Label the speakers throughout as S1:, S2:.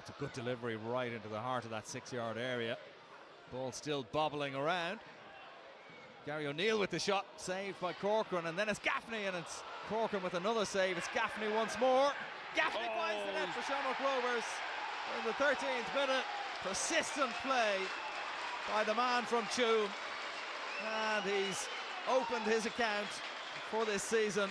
S1: It's a good delivery right into the heart of that 6-yard area. Ball still bobbling around. Gary O'Neill with the shot, saved by Corcoran, and then it's Gaffney, and it's Corcoran with another save. It's Gaffney once more. Gaffney finds the net for Shamrock Rovers in the 13th minute. Persistent play by the man from Tuam, and he's opened his account for this season.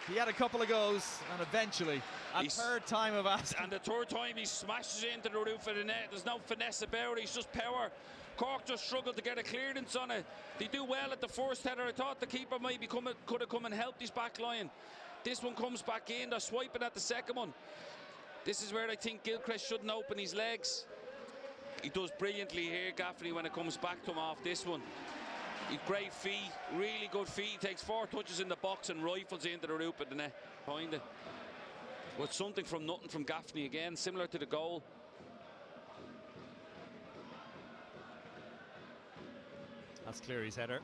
S1: He had a couple of goes, and eventually, third time of asking.
S2: And the third time he smashes into the roof of the net. There's no finesse about it, it's just power. Cork just struggled to get a clearance on it. They do well at the first header. I thought the keeper maybe could have come and helped his back line. This one comes back in, they're swiping at the second one. This is where I think Gilchrist shouldn't open his legs. He does brilliantly here, Gaffney, when it comes back to him off this one. He's great feet, really good feet. He takes 4 touches in the box and rifles into the roof of the net behind it. With something from nothing from Gaffney again, similar to the goal.
S1: That's Cleary's header.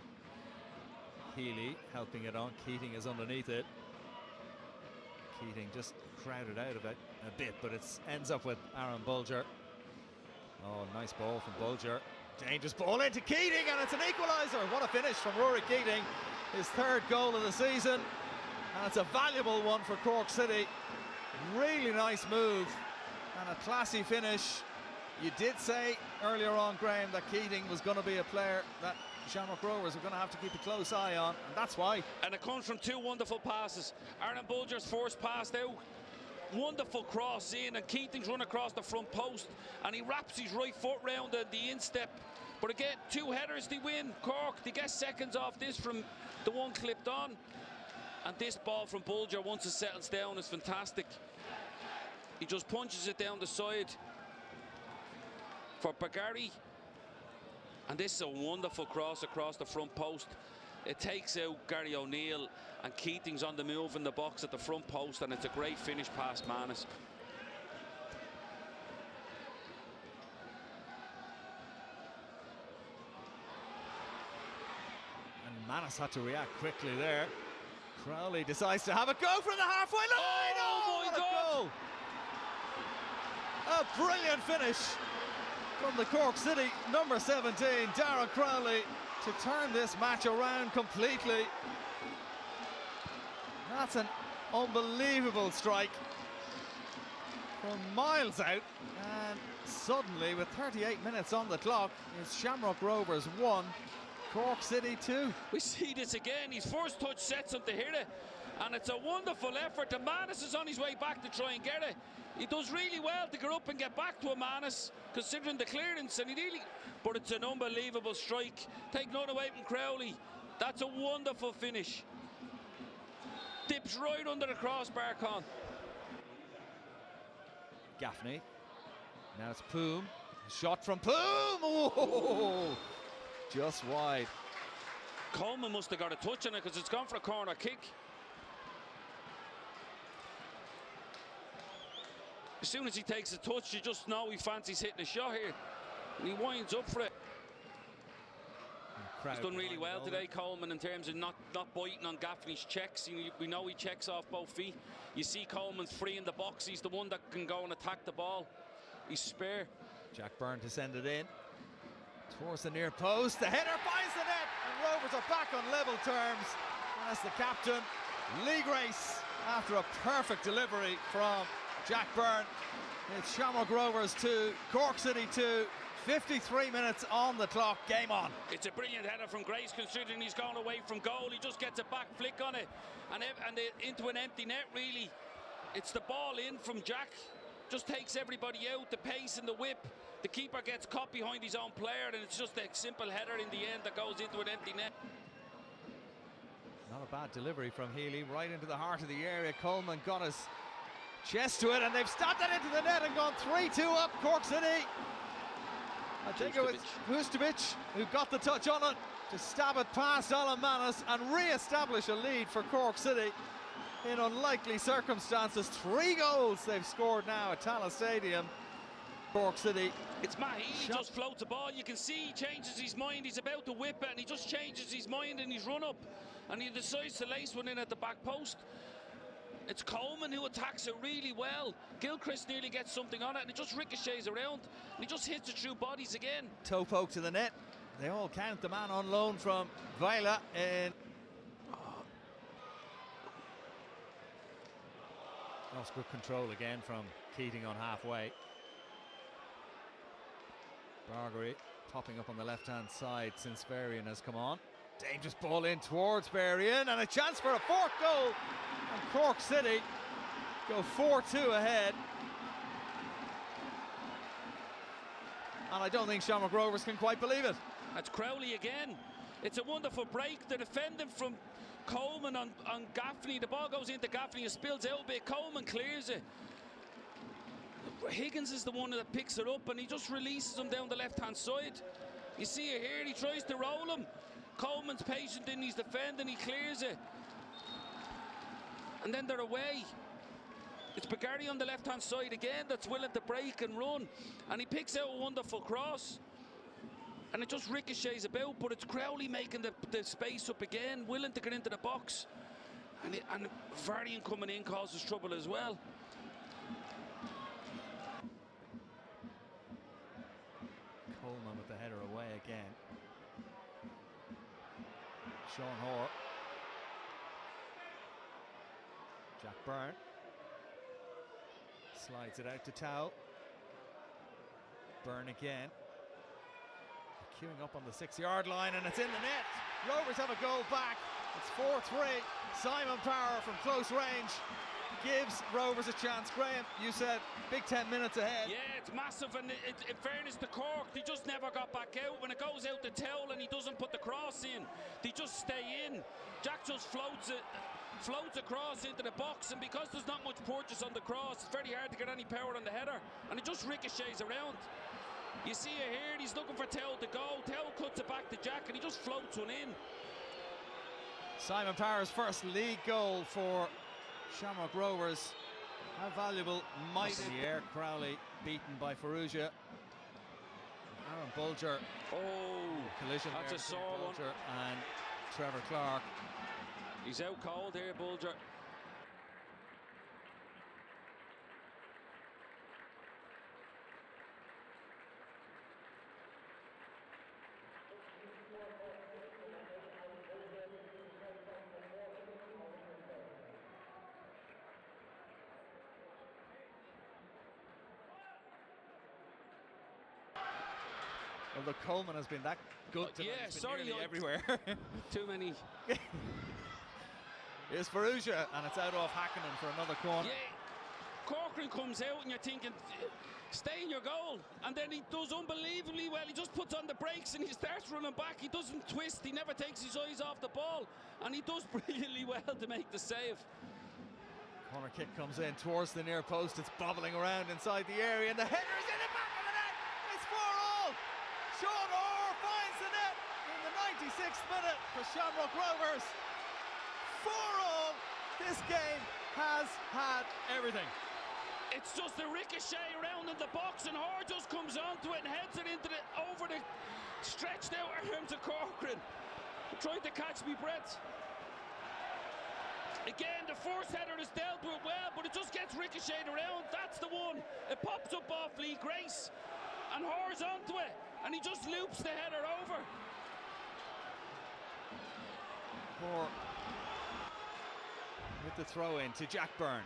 S1: Healy helping it on. Keating is underneath it. Keating just crowded out of it a bit, but it ends up with Aaron Bulger. Oh, nice ball from Bulger. Dangerous ball into Keating, and it's an equaliser. What a finish from Rory Keating. His 3rd goal of the season, and it's a valuable one for Cork City. Really nice move and a classy finish. You did say earlier on, Graham, that Keating was going to be a player that Shamrock Rovers are going to have to keep a close eye on, and that's why.
S2: And it comes from 2 wonderful passes. Aaron Bulger's first pass out, wonderful cross in, and Keating's run across the front post, and he wraps his right foot round the instep. But again, 2 headers, they win. Cork, they get seconds off this from the one clipped on. And this ball from Bulger, once it settles down, is fantastic. He just punches it down the side for Bagari. And this is a wonderful cross across the front post. It takes out Gary O'Neill, and Keating's on the move in the box at the front post, and it's a great finish past Manus.
S1: And Manus had to react quickly there. Crowley decides to have a go from the halfway line.
S2: Oh my God!
S1: A brilliant finish from the Cork City number 17, Darren Crowley, to turn this match around completely. That's an unbelievable strike from miles out, and suddenly with 38 minutes on the clock, it's Shamrock Rovers 1, Cork City 2.
S2: We see this again. His first touch sets him to hit it, and it's a wonderful effort. The Manus is on his way back to try and get it. He does really well to get up and get back to a Manus, considering the clearance, and but it's an unbelievable strike. Take none away from Crowley. That's a wonderful finish. Dips right under the crossbar, Con.
S1: Gaffney. Now it's Poom. Shot from Poom. Oh, just wide.
S2: Coleman must have got a touch on it, because it's gone for a corner kick. As soon as he takes a touch, you just know he fancies hitting a shot here. And he winds up for it. He's done really well today, Coleman, in terms of not biting on Gaffney's checks. We know he checks off both feet. You see Coleman's free in the box. He's the one that can go and attack the ball. He's spare.
S1: Jack Byrne to send it in towards the near post. The header finds the net, and Rovers are back on level terms. As the captain, Lee Grace, after a perfect delivery from Jack Byrne. It's Shamrock Rovers 2, Cork City 2, 53 minutes on the clock, game on.
S2: It's a brilliant header from Grace, considering he's gone away from goal. He just gets a back flick on it, and into an empty net, really. It's the ball in from Jack, just takes everybody out, the pace and the whip. The keeper gets caught behind his own player, and it's just a simple header in the end that goes into an empty net.
S1: Not a bad delivery from Healy, right into the heart of the area. Coleman got his chest to it, and they've stabbed it into the net and gone 3-2 up, Cork City. I think it was Hustovic who got the touch on it to stab it past Alan Manus and re-establish a lead for Cork City in unlikely circumstances. 3 goals they've scored now at Tallaght Stadium. Cork City.
S2: It's Mahi, he just floats the ball. You can see he changes his mind. He's about to whip it, and he just changes his mind in his run up, and he decides to lace one in at the back post. It's Coleman who attacks it really well. Gilchrist nearly gets something on it, and it just ricochets around, and he just hits it through bodies again.
S1: Toe poke to the net. They all count the man on loan from Vila in. Lost good control again from Keating on halfway. Bargery popping up on the left-hand side since Varian has come on. Dangerous ball in towards Varian, and a chance for a fourth goal. And Cork City go 4-2 ahead. And I don't think Shamrock Rovers can quite believe it.
S2: That's Crowley again. It's a wonderful break. The defending from Coleman on Gaffney. The ball goes into Gaffney and spills out a bit. Coleman clears it. Higgins is the one that picks it up, and he just releases him down the left-hand side. You see it here. He tries to roll him. Coleman's patient in his defending. He clears it. And then they're away. It's Bagari on the left-hand side again that's willing to break and run. And he picks out a wonderful cross. And it just ricochets about, but it's Crowley making the space up again, willing to get into the box. And Varian coming in causes trouble as well.
S1: Coleman with the header away again. Sean Hoare. Jack Byrne. Slides it out to Tao. Byrne again. Queuing up on the 6-yard line, and it's in the net. Rovers have a goal back. It's 4-3. Simon Power from close range gives Rovers a chance. Graham, you said big 10 minutes ahead.
S2: Yeah, it's massive, and in fairness to Cork, they just never got back out. When it goes out the towel and he doesn't put the cross in, they just stay in. Jack just floats across into the box, and because there's not much purchase on the cross, it's very hard to get any power on the header, and it just ricochets around. You see it here, he's looking for Tao to go. Tao cuts it back to Jack, and he just floats one in.
S1: Simon Power's first league goal for Shamrock Rovers. How valuable might it be? Crowley beaten by Farrugia. Aaron Bulger.
S2: Oh,
S1: Collision
S2: that's
S1: there
S2: a sore one.
S1: Bulger and Trevor Clark.
S2: He's out cold here, Bulger.
S1: Although Coleman has been that good tonight,
S2: yeah,
S1: he's been
S2: sorry,
S1: nearly everywhere.
S2: Too many.
S1: Here's Farrugia, and it's out off Hackenen for another corner.
S2: Yeah, Corcoran comes out, and you're thinking, stay in your goal. And then he does unbelievably well. He just puts on the brakes, and he starts running back. He doesn't twist. He never takes his eyes off the ball. And he does brilliantly well to make the save.
S1: Corner kick comes in towards the near post. It's bobbling around inside the area, and the header's in the back of the net. It's 4-all. Sean Orr finds the net in the 96th minute for Shamrock Rovers. 4-all. This game has had everything.
S2: It's just a ricochet around in the box, and Orr just comes onto it and heads it into over the stretched out arms of Corcoran. Trying to catch me breath. Again, the first header is dealt with well, but it just gets ricocheted around. That's the one. It pops up off Lee Grace, and Orr's onto it, and he just loops the header over.
S1: Orr with the throw in to Jack Byrne.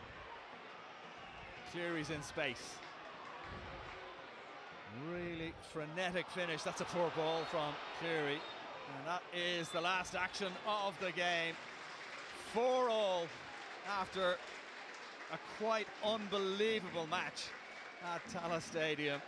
S1: Cleary's in space. Really frenetic finish. That's a poor ball from Cleary, and that is the last action of the game. 4-all after a quite unbelievable match at Tallaght Stadium.